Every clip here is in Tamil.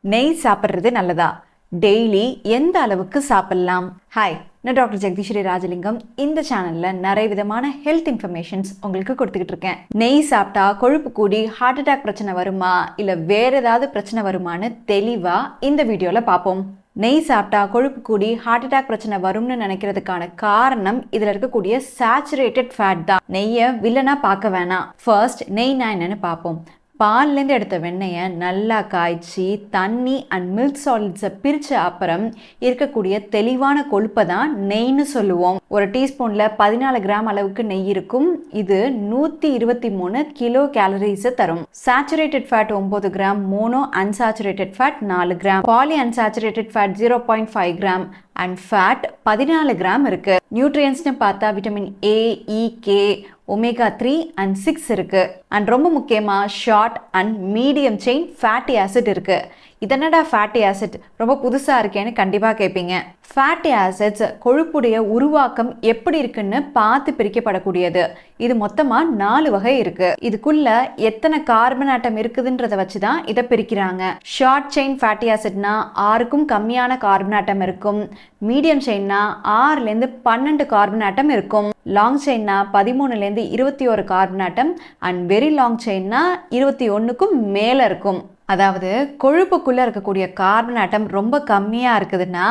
நெய் சாப்பிட்றது நல்லதா? டெய்லி எந்த அளவுக்கு சாப்பிடலாம்? ஹாய், நான் டாக்டர் ஜெகதீஸ்வரி ராஜலிங்கம். இந்த சேனலில் நிறைய விதமான ஹெல்த் இன்ஃபர்மேஷன்ஸ் உங்களுக்கு கொடுத்துக்கிட்டு இருக்கேன். நெய் சாப்பிட்டா கொழுப்பு கூடி ஹார்ட் அட்டாக் பிரச்சனை வருமா, இல்லை வேற ஏதாவது பிரச்சனை வருமானு தெளிவாக இந்த வீடியோவில் பார்ப்போம். நெய் சாப்பிட்டா கொழுப்பு கூடி ஹார்ட் அட்டாக் பிரச்சனை வரும்னு நினைக்கிறதுக்கான காரணம் இதில் இருக்கக்கூடிய சேச்சுரேட்டட் ஃபேட் தான். நெய்யை வில்லனா பார்க்க வேணாம். ஃபர்ஸ்ட் நெய்னா என்னன்னு பார்ப்போம். பால்லேருந்து எடுத்த வெண்ணெயை நல்லா காய்ச்சி தண்ணி அண்ட் மில்க் சாலிட்ஸை பிரித்த அப்புறம் இருக்கக்கூடிய தெளிவான கொழுப்பை தான் நெய்ன்னு சொல்லுவோம். ஒரு டீஸ்பூனில் 14 கிராம் அளவுக்கு நெய் இருக்கும். இது 123 கிலோ கேலரிஸை தரும். Saturated fat 9 gram, mono unsaturated fat 4 gram, poly unsaturated fat 0.5 gram and fat 14 gram இருக்கு. நியூட்ரியன்ஸ்னு பார்த்தா vitamin A, E, K, omega 3 and 6 இருக்கு. அண்ட் ரொம்ப முக்கியமாக short and medium chain fatty acid இருக்கு. இதனடா ஃபேட்டி ஆசிட் ரொம்ப புதுசாக இருக்கேன்னு கண்டிப்பாக கேட்பீங்க. ஃபேட்டி ஆசிட்ஸ் கொழுப்புடைய உருவாக்கம் எப்படி இருக்குன்னு பார்த்து பிரிக்கப்படக்கூடியது. இது மொத்தமாக 4 வகை இருக்கு. இதுக்குள்ள எத்தனை கார்பன் ஆட்டம் இருக்குதுன்றத வச்சு தான் இதை பிரிக்கிறாங்க. ஷார்ட் செயின் ஃபேட்டி ஆசிட்னா 6க்கும் கம்மியான கார்பன் ஆட்டம் இருக்கும். மீடியம் செயின்னா 6லேருந்து 12 கார்பன் ஆட்டம் இருக்கும். லாங் செயின்னா 13லேருந்து 21 carbon atom and very long செயின்னா 21க்கும் மேலே இருக்கும். அதாவது கொழுப்புக்குள்ளே இருக்கக்கூடிய கார்பன் ஆட்டம் ரொம்ப கம்மியாக இருக்குதுன்னா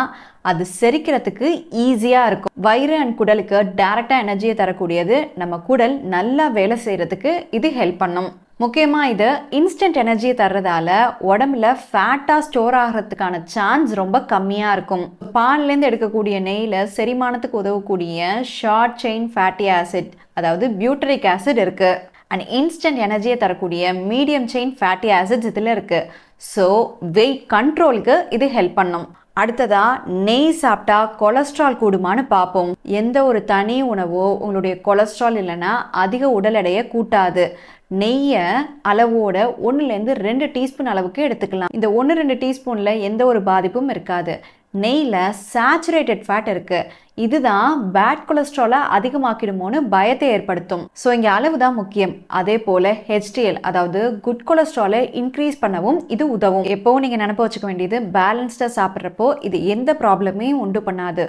அது செரிக்கிறதுக்கு ஈஸியாக இருக்கும். வயிறு அண்ட் குடலுக்கு டைரெக்டாக எனர்ஜியை தரக்கூடியது. நம்ம குடல் நல்லா வேலை செய்கிறதுக்கு இது ஹெல்ப் பண்ணும். முக்கியமாக இது இன்ஸ்டன்ட் எனர்ஜியை தர்றதால உடம்புல ஃபேட்டாக ஸ்டோர் ஆகிறதுக்கான சான்ஸ் ரொம்ப கம்மியாக இருக்கும். பால்லேருந்து எடுக்கக்கூடிய நெய்யில் செரிமானத்துக்கு உதவக்கூடிய ஷார்ட் செயின் ஃபேட்டி ஆசிட், அதாவது பியூட்டரிக் ஆசிட் இருக்குது. அண்ட் இன்ஸ்டன்ட் எனர்ஜியை தரக்கூடிய மீடியம் செயின் ஃபேட்டி ஆசிட்ஸ் இதில் இருக்குது. ஸோ வெயிட் கண்ட்ரோலுக்கு இது ஹெல்ப் பண்ணும். அடுத்ததா நெய் சாப்பிட்டா கொலஸ்ட்ரால் கூடுமான்னு பார்ப்போம். எந்த ஒரு தனி உணவோ உங்களுடைய கொலஸ்ட்ரால் இல்லைன்னா அதிக உடல் எடையை கூட்டாது. நெய்யை அளவோட 1லேருந்து 2 டீஸ்பூன் அளவுக்கு எடுத்துக்கலாம். இந்த 1-2 டீஸ்பூனில் எந்த ஒரு பாதிப்பும் இருக்காது. நெய்யில் சேச்சுரேட்டட் ஃபேட் இருக்குது. இதுதான் பேட் கொலஸ்ட்ராலை அதிகமாக்கிடுமோன்னு பயத்தை ஏற்படுத்தும். ஸோ இங்கே அளவு தான் முக்கியம். அதே போல் ஹெச்டிஎல், அதாவது குட் கொலஸ்ட்ராலை இன்க்ரீஸ் பண்ணவும் இது உதவும். எப்போவும் நீங்கள் நினைப்பு வச்சுக்க வேண்டியது, பேலன்ஸ்டாக சாப்பிட்றப்போ இது எந்த ப்ராப்ளமையும் உண்டு பண்ணாது.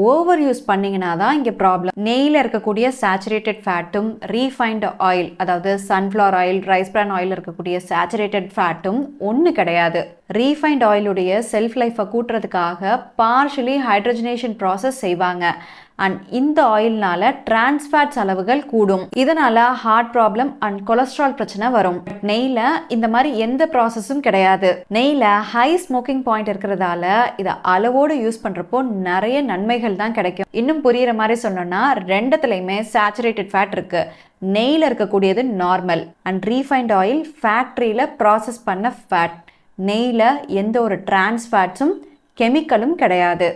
ஓவர் யூஸ் பண்ணிங்கன்னா தான் இங்கே ப்ராப்ளம். நெய்யில் இருக்கக்கூடிய சேச்சுரேட்டட் ஃபேட்டும் ரீஃபைண்ட் ஆயில், அதாவது சன்ஃப்ளவர் ஆயில், ரைஸ் பிரான் ஆயில் இருக்கக்கூடிய சேச்சுரேட்டட் ஃபேட்டும் ஒன்று கிடையாது. ரீஃபைண்ட் ஆயிலுடைய செல்ஃப் லைஃப்பை கூட்டுறதுக்காக பார்ஷலி ஹைட்ரஜனேஷன் ப்ராசஸ் செய்வாங்க. அண்ட் இந்த ஆயில்னால டிரான்ஸ்ஃபேட்ஸ் அளவுகள் கூடும். இதனால ஹார்ட் ப்ராப்ளம் அண்ட் கொலஸ்ட்ரால் பிரச்சனை வரும். நெய்ல இந்த மாதிரி எந்த ப்ராசஸும் கிடையாது. நெய்ல ஹை ஸ்மோக்கிங் பாயிண்ட் இருக்கிறதால இதை அளவோடு யூஸ் பண்றப்போ நிறைய நன்மைகள் தான் கிடைக்கும். இன்னும் புரியுற மாதிரி சொன்னோம்னா, 2த்துலையுமே சேச்சுரேட்டட் ஃபேட் இருக்கு. நெய்ல இருக்கக்கூடியது நார்மல் அண்ட் ரீஃபைண்ட் ஆயில் ஃபேக்டரியில ப்ராசஸ் பண்ண ஃபேட். நெய்ல எந்த ஒரு டிரான்ஸ்ஃபேட்ஸும் கெமிக்கலும் கிடையாது.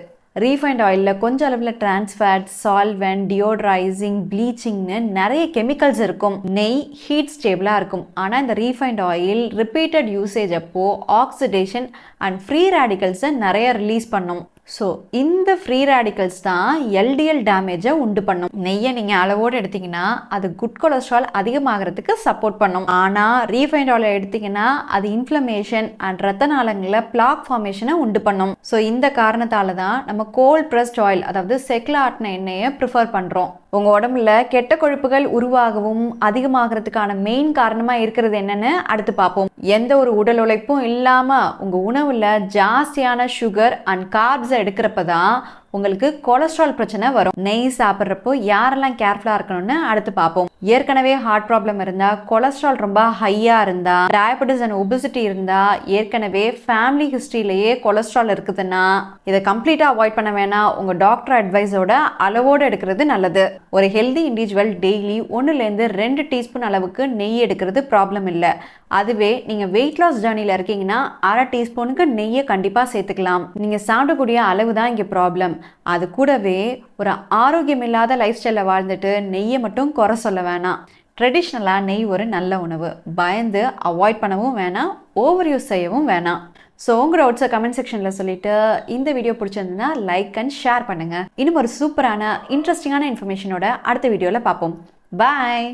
ரீஃபைண்ட் ஆயிலில் கொஞ்சம் அளவில் டிரான்ஸ்ஃபேட், சால்வெண்ட், டியோட்ரைசிங், ப்ளீச்சிங்னு நிறைய கெமிக்கல்ஸ் இருக்கும். நெய் ஹீட் ஸ்டேபிளாக இருக்கும். ஆனால் இந்த ரீஃபைண்ட் ஆயில் ரிப்பீட்டட் யூசேஜ் அப்போ ஆக்சிடேஷன் அண்ட் ஃப்ரீ ரேடிக்கல்ஸை நிறைய ரிலீஸ் பண்ணும். ஸோ இந்த ஃப்ரீ ரேடிக்கல்ஸ் தான் எல்டிஎல் டேமேஜை உண்டு பண்ணும். நெய்யை நீங்கள் அளவோடு எடுத்திங்கன்னா அது குட் கொலஸ்ட்ரால் அதிகமாகிறதுக்கு சப்போர்ட் பண்ணும். ஆனால் ரீஃபைண்ட் ஆயில் எடுத்திங்கன்னா அது இன்ஃப்ளமேஷன் அண்ட் ரத்த நாளங்களில் பிளாக் ஃபார்மேஷனை உண்டு பண்ணும். ஸோ இந்த காரணத்தால் தான் நம்ம கோல்ட் ப்ரெஸ்ட் ஆயில், அதாவது செக்கில் ஆட்டின எண்ணெயை ப்ரிஃபர் பண்ணுறோம். உங்கள் உடம்புல கெட்ட கொழுப்புகள் உருவாகவும் அதிகமாகிறதுக்கான மெயின் காரணமாக இருக்கிறது என்னன்னு அடுத்து பார்ப்போம். எந்த ஒரு உடல் உழைப்பும் இல்லாமல் உங்கள் உணவில் ஜாஸ்தியான சுகர் அண்ட் கார்ப்ஸை எடுக்கிறப்ப தான் உங்களுக்கு கொலஸ்ட்ரால் பிரச்சனை வரும். நெய் சாப்பிட்றப்போ யாரெல்லாம் கேர்ஃபுல்லாக இருக்கணும்னு அடுத்து பார்ப்போம். ஏற்கனவே ஹார்ட் ப்ராப்ளம் இருந்தால், கொலஸ்ட்ரால் ரொம்ப ஹையாக இருந்தால், டயபெட்டிஸ் அண்ட் ஒபிசிட்டி இருந்தால், ஏற்கனவே ஃபேமிலி ஹிஸ்ட்ரியிலேயே கொலஸ்ட்ரால் இருக்குதுன்னா இதை கம்ப்ளீட்டாக அவாய்ட் பண்ண வேணாம். உங்கள் டாக்டர் அட்வைஸோட அளவோடு எடுக்கிறது நல்லது. ஒரு ஹெல்தி இண்டிவிஜுவல் டெய்லி 1லேருந்து 2 டீஸ்பூன் அளவுக்கு நெய் எடுக்கிறது ப்ராப்ளம் இல்லை. அதுவே நீங்கள் வெயிட் லாஸ் ஜர்னியில் இருக்கீங்கன்னா 1/2 டீஸ்பூனுக்கு நெய்யை கண்டிப்பாக சேர்த்துக்கலாம். நீங்கள் சாப்பிடக்கூடிய அளவு தான் இங்கே ப்ராப்ளம். அது கூடவே ஒரு ஆரோக்கியம் இல்லாத லைஃப் ஸ்டைலில் வாழ்ந்துட்டு நெய்யை மட்டும் குறை சொல்ல வேணாம். ட்ரெடிஷ்னலாக நெய் ஒரு நல்ல உணவு. பயந்து அவாய்ட் பண்ணவும் வேணாம், ஓவர் யூஸ் செய்யவும் வேணாம். ஸோ உங்கள் டவுட்ஸை கமெண்ட் செக்ஷனில் சொல்லிவிட்டு இந்த வீடியோ பிடிச்சிருந்ததுன்னா லைக் அண்ட் ஷேர் பண்ணுங்கள். இன்னும் ஒரு சூப்பரான இன்ட்ரெஸ்டிங்கான இன்ஃபர்மேஷனோட அடுத்த வீடியோவில் பார்ப்போம். பாய்.